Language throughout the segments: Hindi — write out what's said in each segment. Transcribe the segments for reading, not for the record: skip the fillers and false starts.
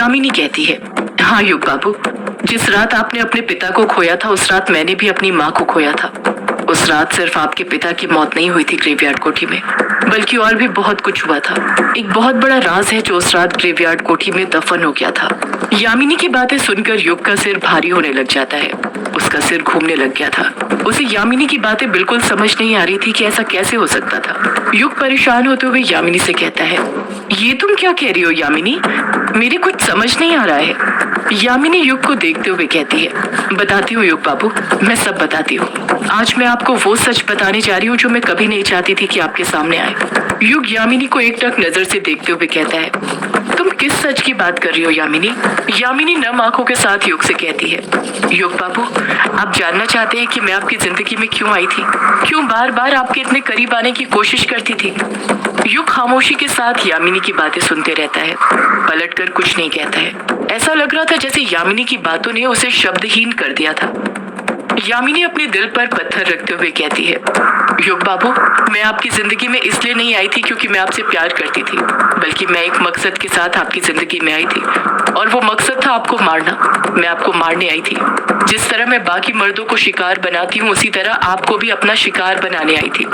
यामिनी कहती है, हाँ युग बाबू, जिस रात आपने अपने पिता को खोया था उस रात मैंने भी अपनी माँ को खोया था। उस रात सिर्फ आपके पिता की मौत नहीं हुई थी ग्रेवयार्ड कोठी में, बल्कि और भी बहुत कुछ हुआ था। एक बहुत बड़ा राज है जो उस रात ग्रेवयार्ड कोठी में दफन हो गया था। यामिनी की बातें सुनकर युग का सिर भारी होने लग जाता है। उसका सिर घूमने लग गया था। उसे यामिनी की बातें बिल्कुल समझ नहीं आ रही थी कि ऐसा कैसे हो सकता था। युग परेशान होते हुए यामिनी से कहता है, ये तुम क्या कह रही हो यामिनी? मेरे कुछ समझ नहीं आ रहा है। यामिनी युग को देखते हुए कहती है, बताती हूँ युग बाबू, मैं सब बताती हूँ। आज मैं आपको वो सच बताने जा रही हूँ जो मैं कभी नहीं चाहती थी कि आपके सामने आए। युग यामिनी को एकटक नजर से देखते हुए कहता है, तुम किस सच की बात कर रही हो यामिनी? यामिनी नम आंखों के साथ युग से कहती है, युग बाबू, आप जानना चाहते हैं कि मैं आपकी जिंदगी में क्यों आई थी? क्यों बार बार आपके इतने करीब आने की कोशिश करती थी? युग खामोशी के साथ यामिनी की बातें सुनते रहता है, पलटकर कुछ नहीं कहता है। ऐसा लग रहा था जैसे यामिनी की बातों ने उसे शब्दहीन कर दिया था। यामिनी अपने दिल पर पत्थर रखते हुए कहती है, युग बाबू, मैं आपकी जिंदगी में इसलिए नहीं आई थी क्योंकि मैं आपसे प्यार करती थी, बल्कि मैं एक मकसद के साथ आपकी जिंदगी में आई थी, और वो मकसद था आपको मारना। मैं आपको मारने आई थी। जिस तरह मैं बाकी मर्दों को शिकार बनाती हूँ उसी तरह आपको भी अपना शिकार बनाने आई थी।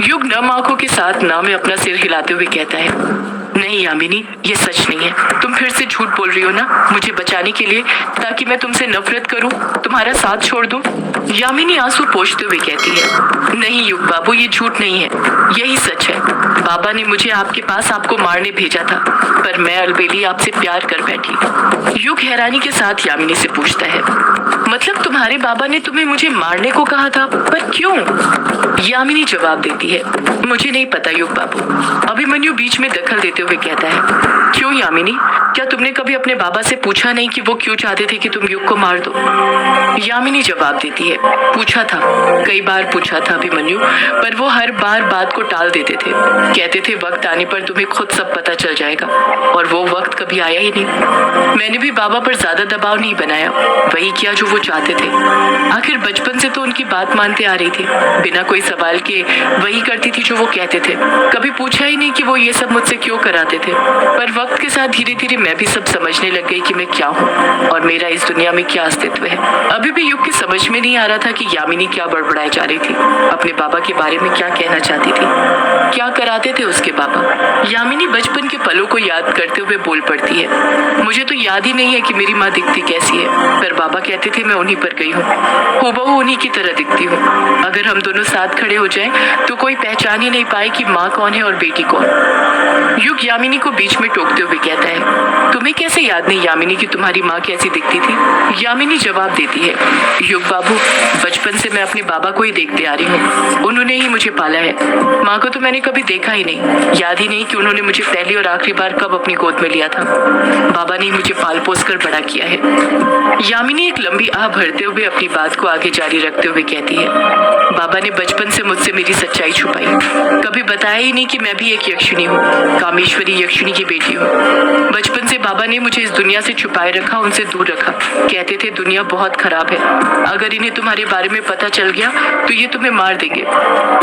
युग नम आंखों के साथ ना में अपना सिर हिलाते हुए कहता है, नहीं यामिनी, ये सच नहीं है। तुम फिर से झूठ बोल रही हो ना, मुझे बचाने के लिए, ताकि मैं तुमसे नफरत करूं, तुम्हारा साथ छोड़ दूं। यामिनी आंसू पोंछते हुए कहती है, नहीं युग बाबू, ये झूठ नहीं है, यही सच है। बाबा ने मुझे आपके पास आपको मारने भेजा था, पर मैं अलबेली आपसे प्यार कर बैठी। युग हैरानी के साथ यामिनी से पूछता है, मतलब तुम्हारे बाबा ने तुम्हें मुझे मारने को कहा था, पर क्यों? यामिनी जवाब देती है, मुझे नहीं पता युग बाबू। अभिमन्यु बीच में दखल देते हुए कहता है, क्यों यामिनी, क्या तुमने कभी अपने बाबा से पूछा नहीं कि वो क्यों चाहते थे कि तुम युग को मार दो? यामिनी जवाब देती है, पूछा था, कई बार पूछा था अभिमन्यु, पर वो हर बार बात को टाल देते थे। कहते थे वक्त आने पर तुम्हें खुद सब पता चल जाएगा, और वो वक्त कभी आया ही नहीं। मैंने भी बाबा पर ज्यादा दबाव नहीं बनाया, वही किया जो वो चाहते थे। आखिर बचपन से तो उनकी बात मानते आ रही थी, बिना कोई सवाल के वही करती थी जो वो कहते थे। कभी पूछा ही नहीं कि वो ये सब मुझसे क्यों कराते थे। पर वक्त के साथ धीरे धीरे मैं भी सब समझने लग गई कि मैं क्या हूँ और मेरा इस दुनिया में क्या अस्तित्व है। अभी भी युग की समझ में नहीं आ रहा था कि यामिनी क्या बड़बड़ाई जा रही थी, अपने बाबा के बारे में क्या कहना चाहती थी, क्या कराते थे उसके बाबा। यामिनी बचपन के पलों को याद करते हुए बोल पड़ती है, मुझे तो याद ही नहीं है कि मेरी माँ दिखती कैसी है, पर बाबा कहते थे मैं उन्हीं पर गई हूँ, हूबहू उन्हीं की तरह दिखती हूँ। अगर हम दोनों साथ खड़े हो जाएं तो कोई पहचान ही नहीं पाए कि माँ कौन है और बेटी कौन। युग यामिनी को बीच में टोकते हुए कहता है, तुम्हें कैसे याद नहीं यामिनी कि तुम्हारी माँ कैसी दिखती थी? यामिनी जवाब देती है, युग बाबू, बचपन से मैं अपने बाबा को ही देखते आ रही हूँ, उन्होंने ही मुझे पाला है। माँ को तो मैंने कभी देखा ही नहीं, याद ही नहीं कि उन्होंने मुझे पहली और आखिरी बार कब अपनी गोद में लिया था। बाबा ने मुझे पाल पोस कर बड़ा किया है। यामिनी एक लंबी आह भरते हुए अपनी बात को आगे जारी रखते हुए कहती है, बाबा ने बचपन से मुझसे मेरी सच्चाई छुपाई, कभी बताया ही नहीं कि मैं भी एक यक्षिणी हूँ, कामेश्वरी यक्षिणी की बेटी हूँ। बचपन से बाबा ने मुझे इस दुनिया से छुपाए रखा, उनसे दूर रखा। कहते थे दुनिया बहुत खराब है, अगर इन्हें तुम्हारे बारे में पता चल गया तो ये तुम्हें मार देंगे।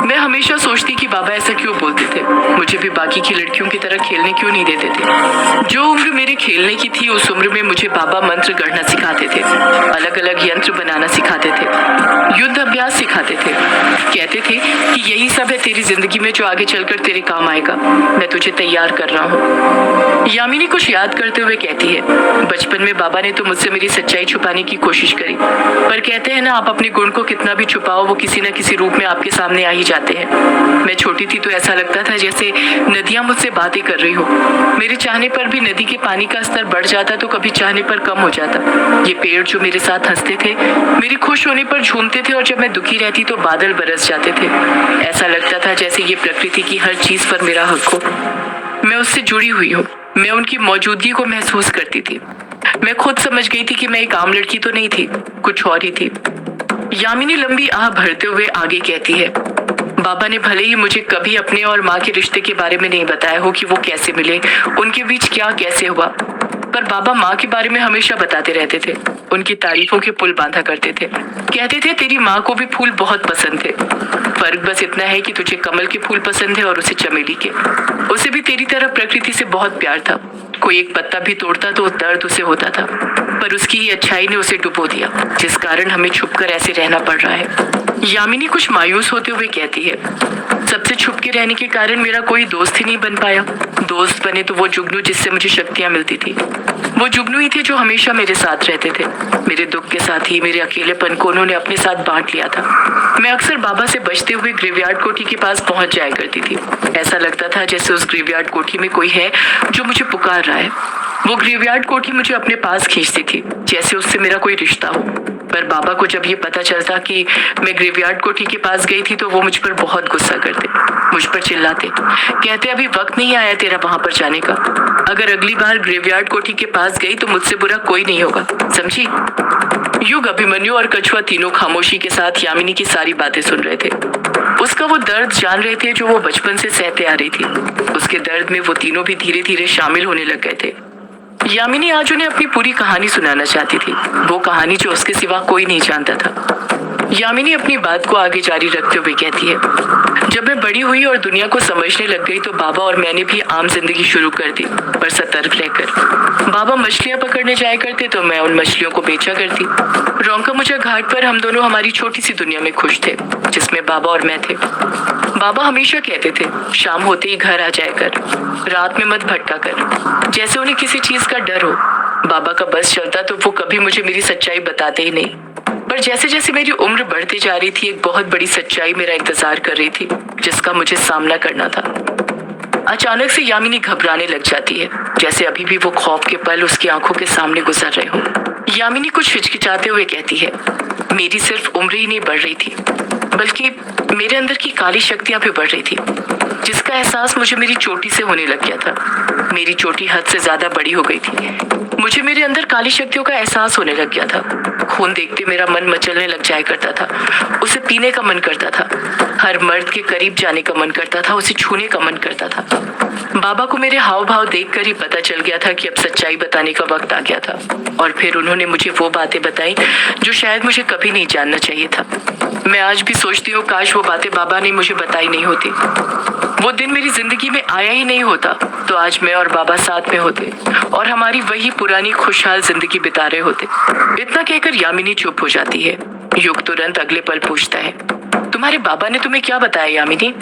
मैं हमेशा सोचती कि बाबा ऐसा क्यों बोलते थे, मुझे भी बाकी की लड़कियों की तरह खेलने क्यों नहीं देते थे। जो उम्र मेरे खेलने की थी उस उम्र में मुझे बाबा मंत्र गढ़ना सिखाते थे, अलग अलग यंत्र बनाना सिखाते थे, युद्ध अभ्यास सिखाते थे। कहते थे कि यही सब है तेरी जिंदगी में जो आगे चलकर तेरे काम आएगा, मैं तुझे तैयार कर रहा हूँ। यामिनी कुछ याद करते हुए कहती है, बचपन में बाबा ने तो मुझसे मेरी सच्चाई छुपाने की कोशिश करी, पर कहते हैं ना, आप अपने गुण को कितना भी छुपाओ वो किसी न किसी रूप में आपके सामने आ ही जाते हैं। मैं छोटी थी तो ऐसा लगता था जैसे नदियां मुझसे बातें कर रही हो। मेरे चाहने पर भी नदी के पानी का स्तर बढ़ जाता तो कभी चाहने पर कम हो जाता। ये पेड़ जो मेरे साथ हंसते थे, मेरे खुश होने पर झूमते थे, और जब मैं दुखी रहती तो बादल बरस जाते थे। ऐसा लगता था जैसे ये प्रकृति की हर चीज पर मेरा हक हो, मैं उससे जुड़ी हुई हूँ, मैं उनकी मौजूदगी को महसूस करती थी। मैं खुद समझ गई थी कि मैं एक आम लड़की तो नहीं थी, कुछ और ही थी। यामिनी लंबी आह भरते हुए आगे कहती है, बाबा ने भले ही मुझे कभी अपने और माँ के रिश्ते के बारे में नहीं बताया हो कि वो कैसे मिले, उनके बीच क्या कैसे हुआ, पर बाबा माँ के बारे में हमेशा बताते रहते थे, उनकी तारीफों के पुल बांधा करते थे। कहते थे तेरी माँ को भी फूल बहुत पसंद थे। फर्क बस इतना है कि तुझे कमल के फूल पसंद है और उसे चमेली के। उसे भी तेरी तरह प्रकृति से बहुत प्यार था। कोई एक पत्ता भी तोड़ता तो दर्द उसे होता था, पर उसकी ही अच्छाई ने उसे डुबो दिया, जिस कारण हमें छुपकर ऐसे रहना पड़ रहा है। यामिनी कुछ मायूस होते हुए कहती है, सबसे छुप के रहने के कारण मेरा कोई दोस्त ही नहीं बन पाया। दोस्त बने तो वो जुगनू जिससे मुझे शक्तियां मिलती थी। वो जुगनू ही थे जो हमेशा मेरे साथ रहते थे। मेरे दुख के साथ ही मेरे अकेलेपन को उन्होंने अपने साथ बांट लिया था। मैं अक्सर बाबा से बचते हुए ग्रेवयार्ड कोठी के पास पहुंच जाया करती थी। ऐसा लगता था जैसे उस ग्रेवयार्ड कोठी में कोई है जो मुझे पुकार रहा है। वो ग्रेवयार्ड कोठी मुझे अपने पास खींचती थी, जैसे उससे मेरा कोई रिश्ता हो। पर बाबा को जब ये पता चलता कि मैं ग्रेवयार्ड कोठी के पास गई थी तो वो मुझ पर बहुत गुस्सा करते, मुझ पर चिल्लाते, कहते अभी वक्त नहीं आया तेरा वहां पर जाने का। अगर अगली बार ग्रेवयार्ड कोठी के पास गई तो मुझसे बुरा कोई नहीं होगा, समझी? युग, अभिमन्यु और कछुआ तीनों खामोशी के साथ यामिनी की सारी बातें सुन रहे थे। उसका वो दर्द जान रहे थे जो वो बचपन से सहते आ रही थी। उसके दर्द में वो तीनों भी धीरे धीरे शामिल होने लग गए थे। यामिनी आज उन्हें अपनी पूरी कहानी सुनाना चाहती थी, वो कहानी जो उसके सिवा कोई नहीं जानता था। यामिनी अपनी बात को आगे जारी रखते हुए कहती है, जब मैं बड़ी हुई और दुनिया को समझने लग गई तो बाबा और मैंने भी आम जिंदगी शुरू कर दी, पर सतर्क रहकर। बाबा मछलियां पकड़ने जाया करते तो मैं उन मछलियों को बेचा करती। रोंका घाट पर हम दोनों हमारी छोटी सी दुनिया में खुश थे, जिसमें बाबा और मैं थे। बाबा हमेशा कहते थे, शाम होते ही घर आ जाया कर, रात में मत भटका कर, जैसे उन्हें किसी चीज का डर हो। बाबा का बस चलता तो वो कभी मुझे मेरी सच्चाई बताते ही नहीं। पर जैसे जैसे मेरी उम्र बढ़ती जा रही थी, एक बहुत बड़ी सच्चाई मेरा इंतजार कर रही थी, जिसका मुझे सामना करना था। अचानक से यामिनी घबराने लग जाती है, जैसे अभी भी वो खौफ के पल उसकी आंखों के सामने गुजर रहे हो। यामिनी कुछ हिचकिचाते हुए कहती है, मेरी सिर्फ उम्र ही नहीं बढ़ रही थी, बल्कि मेरे अंदर की काली शक्तियां भी बढ़ रही थी, जिसका एहसास मुझे मेरी चोटी से होने लग गया था। मेरी चोटी हद से ज्यादा बड़ी हो गई थी। मुझे मेरे अंदर काली शक्तियों का एहसास होने लग गया था। खून देखते मेरा मन मचलने लग जाया करता था, उसे पीने का मन करता था, हर मर्द के करीब जाने का मन करता था, उसे छूने का मन करता था। बाबा को मेरे हाव भाव देखकर ही पता चल गया था कि अब सच्चाई बताने का वक्त आ गया था। और फिर उन्होंने मुझे वो बातें बताई जो शायद मुझे कभी नहीं जानना चाहिए था। मैं आज भी सोचती हूँ, काश वो बातें बाबा ने मुझे बताई नहीं होती। वो दिन मेरी जिंदगी में आया ही नहीं होता तो आज मैं और बाबा साथ में होते और हमारी वही पुरानी खुशहाल जिंदगी बिता रहे होते। इतना कहकर यामिनी चुप हो जाती है। युग तुरंत अगले पल पूछता है, तुम्हारे बाबा ने तुम्हें क्या बताया यामिनी?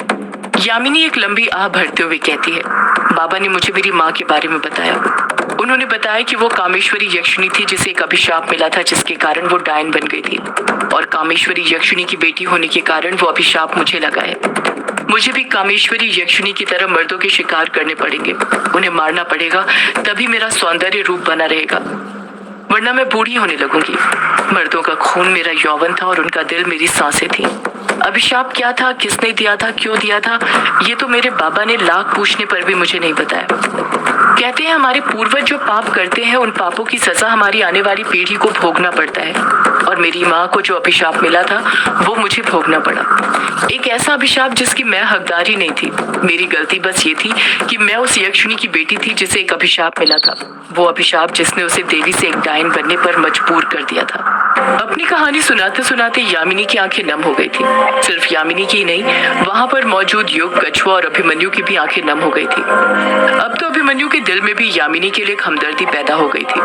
यामिनी एक लंबी आह भरते हुए कहती है, बाबा ने मुझे मेरी माँ के बारे में बताया। उन्होंने बताया कि वो कामेश्वरी यक्षिणी थी, जिसे एक अभिशाप मिला था, जिसके कारण वो डायन बन गई थी। और कामेश्वरी यक्षिणी की बेटी होने के कारण वो अभिशाप मुझे लगा है। मुझे भी कामेश्वरी यक्षिणी की तरह मर्दों के शिकार करने पड़ेंगे, उन्हें मारना पड़ेगा, तभी मेरा सौंदर्य रूप बना रहेगा, वरना मैं बूढ़ी होने लगूंगी। मर्दों का खून मेरा यौवन था और उनका दिल मेरी सांसें थी। अभिशाप क्या था, किसने दिया था, क्यों दिया था, ये तो मेरे बाबा ने लाख पूछने पर भी मुझे नहीं बताया। कहते हैं हमारे पूर्वज जो पाप करते हैं उन पापों की सजा हमारी आने वाली पीढ़ी को भोगना पड़ता है, और मेरी माँ को जो अभिशाप मिला था वो मुझे भोगना पड़ा। एक ऐसा अभिशाप जिसकी मैं हकदार ही नहीं थी। मेरी गलती बस ये थी कि मैं उस यक्षिणी की बेटी थी जिसे एक अभिशाप मिला था, वो अभिशाप जिसने उसे देवी से एक डायन बनने पर मजबूर कर दिया था। अपनी कहानी सुनाते सुनाते यामिनी की आंखें नम हो गई थी। सिर्फ यामिनी की नहीं, वहां पर मौजूद युग, कछुआ और अभिमन्यु की भी आंखें नम हो गई थी। अब तो अभिमन्यु के दिल में भी यामिनी के लिए हमदर्दी पैदा हो गई थी।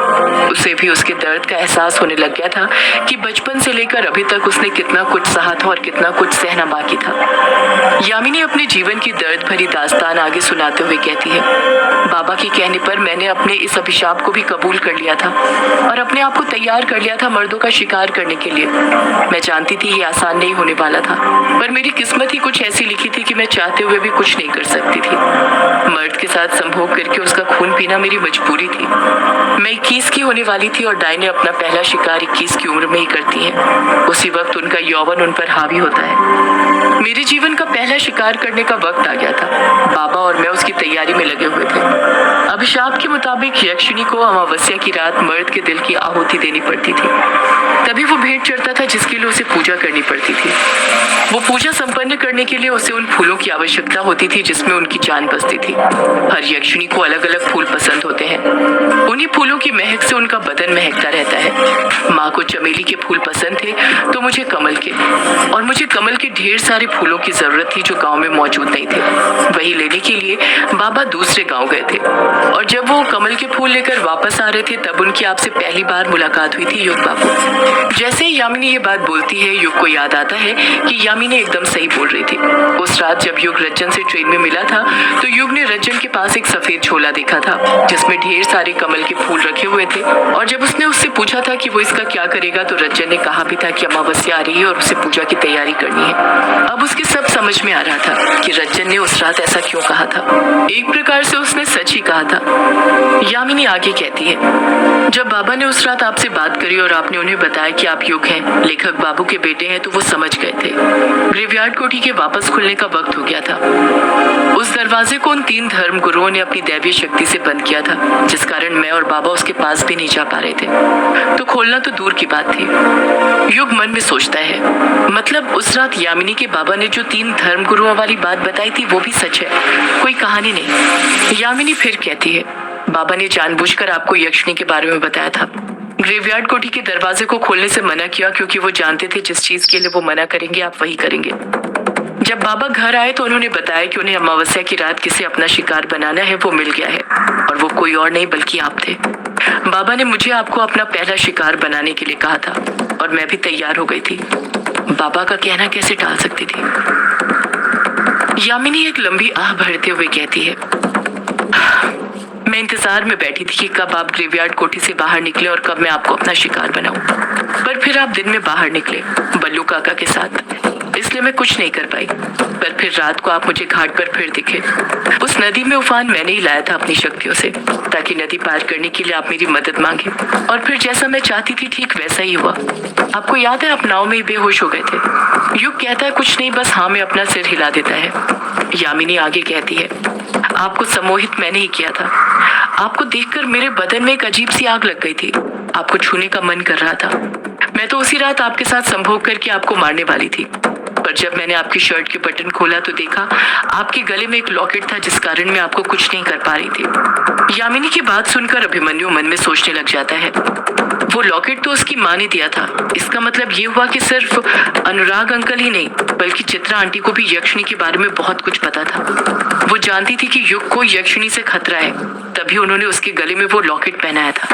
उसे भी उसके दर्द का एहसास होने लग गया था कि बचपन से लेकर अभी तक उसने कितना कुछ सहा था और कितना कुछ सहना बाकी था। यामिनी अपने जीवन की दर्द भरी दास्तान आगे सुनाते हुए कहती है, बाबा के कहने पर मैंने अपने इस अभिशाप को भी कबूल कर लिया था और अपने आप को तैयार कर लिया था मर्दों का शिकार करने के लिए। मैं जानती थी ये आसान नहीं होने वाला था, पर मेरी किस्मत ही कुछ ऐसी लिखी थी कि मैं चाहते हुए भी कुछ नहीं कर सकती थी। मर्द के साथ संभोग करके उसका खून पीना मेरी मजबूरी थी। मैं 21 की होने वाली थी और डायने अपना पहला शिकार 21 की उम्र में ही करती हैं। उसी वक्त उनका यौवन उन पर हावी होता है। मेरे जीवन का पहला शिकार करने का वक्त आ गया था। बाबा और मैं उसकी तैयारी में लगे हुए थे। अभिशाप के मुताबिक यक्षिणी को अमावस्या की रात मर्द के दिल की आहुति देनी पड़ती थी, तभी वो भेंट चढ़ता था जिसके लिए उसे पूजा करनी पड़ती थी। वो पूजा संपन्न करने के लिए उसे उन फूलों की आवश्यकता होती थी जिसमें उनकी जान बसती थी। हर यक्षिणी को अलग अलग फूल पसंद होते हैं। उन्हीं फूलों की महक से उनका बदन महकता रहता है। माँ को चमेली के फूल पसंद थे तो मुझे कमल के, और मुझे कमल के ढेर सारे फूलों की जरूरत थी जो गांव में मौजूद नहीं थे। वही लेने के लिए बाबा दूसरे गांव गए थे, और जब वो कमल के फूल लेकर वापस आ रहे थे तब उनकी आपसे पहली बार मुलाकात हुई थी युग बाबू। जैसे ही यामिनी ये बात बोलती है, युग को याद आता है कि यामिनी एकदम सही बोल रही थी। उस रात जब युग रज्जन से ट्रेन में मिला था तो युग ने रज्जन के पास एक सफेद झोला देखा था जिसमें ढेर सारे कमल के फूल रखे हुए थे, और जब उसने उससे पूछा था कि वो इसका क्या करेगा तो रज्जन ने कहा भी था कि अमावस्या आ रही है और उसे पूजा की तैयारी करनी है। अब उसके सब समझ में आ रहा था कि रज्जन ने उस रात ऐसा क्यों कहा था। एक प्रकार से उसने सच ही कहा था। यामिनी आगे कहती है, जब बाबा ने उस रात आपसे बात करी और आपने उन्हें बताया कि आप युग हैं, लेखक बाबू के बेटे हैं, तो वो समझ गए थे। ग्रेवयार्ड कोठी के वापस खुलने का वक्त हो गया था। उस दरवाजे को उन 3 धर्म गुरुओं ने अपनी दैवीय शक्ति से बंद किया था, जिस कारण मैं और बाबा उसके पास भी नहीं जा पा रहे थे। तो खोलना तो दूर की बात थी। युग मन में सोचता है, मतलब उस रात यामिनी के बाबा ने जो 3 धर्म गुरुओं वाली बात बताई थी वो भी सच है, कोई कहानी नहीं। यामिनी फिर कहती है, बाबा ने जानबूझकर आपको यक्षिणी के बारे में बताया था। ग्रेवयार्ड कोठी के दरवाजे को खोलने से मना किया क्योंकि वो जानते थे जिस चीज के लिए वो मना करेंगे आप वही करेंगे। जब बाबा घर आए तो उन्होंने बताया कि उन्हें अमावस्या की रात किसे अपना शिकार बनाना है वो मिल गया है, और वो कोई और नहीं बल्कि आप थे। बाबा ने मुझे आपको अपना पहला शिकार बनाने के लिए कहा था और मैं भी तैयार हो गई थी। बाबा का कहना कैसे टाल सकती थी। यामिनी एक लंबी आह भरते हुए कहती है, मैं इंतजार में बैठी थी कि कब आप ग्रेवयार्ड कोठी से बाहर निकले और कब मैं आपको अपना शिकार बनाऊं, पर फिर आप दिन में बाहर निकले बल्लू काका के साथ, इसलिए मैं कुछ नहीं कर पाई। पर फिर रात को आप मुझे घाट पर फिर दिखे। उस नदी में उफान मैंने ही लाया था अपनी शक्तियों से, ताकि नदी पार करने के लिए आप मेरी मदद मांगे, और फिर जैसा मैं चाहती थी ठीक वैसा ही हुआ। आपको याद है आप नाव में ही बेहोश हो गए थे। युग कहता है कुछ नहीं, बस हाँ में अपना सिर हिला देता है। यामिनी आगे कहती है, आपको सम्मोहित मैंने ही किया था। आपको देखकर मेरे बदन में एक अजीब सी आग लग गई थी। आपको छूने का मन कर रहा था। मैं तो उसी रात आपके साथ संभोग करके आपको मारने वाली थी, पर जब मैंने आपकी शर्ट के बटन खोला तो देखा आपके गले में एक लॉकेट था, जिस कारण मैं आपको कुछ नहीं कर पा रही थी। यामिनी की बात सुनकर अभिमन्यु मन में सोचने लग जाता है, वो लॉकेट तो उसकी माँ ने दिया था। इसका मतलब ये हुआ कि सिर्फ अनुराग अंकल ही नहीं बल्कि चित्रा आंटी को भी यक्षिणी के बारे में बहुत कुछ पता था। वो जानती थी कि युग को यक्षिणी से खतरा है, तभी उन्होंने उसके गले में वो लॉकेट पहनाया था।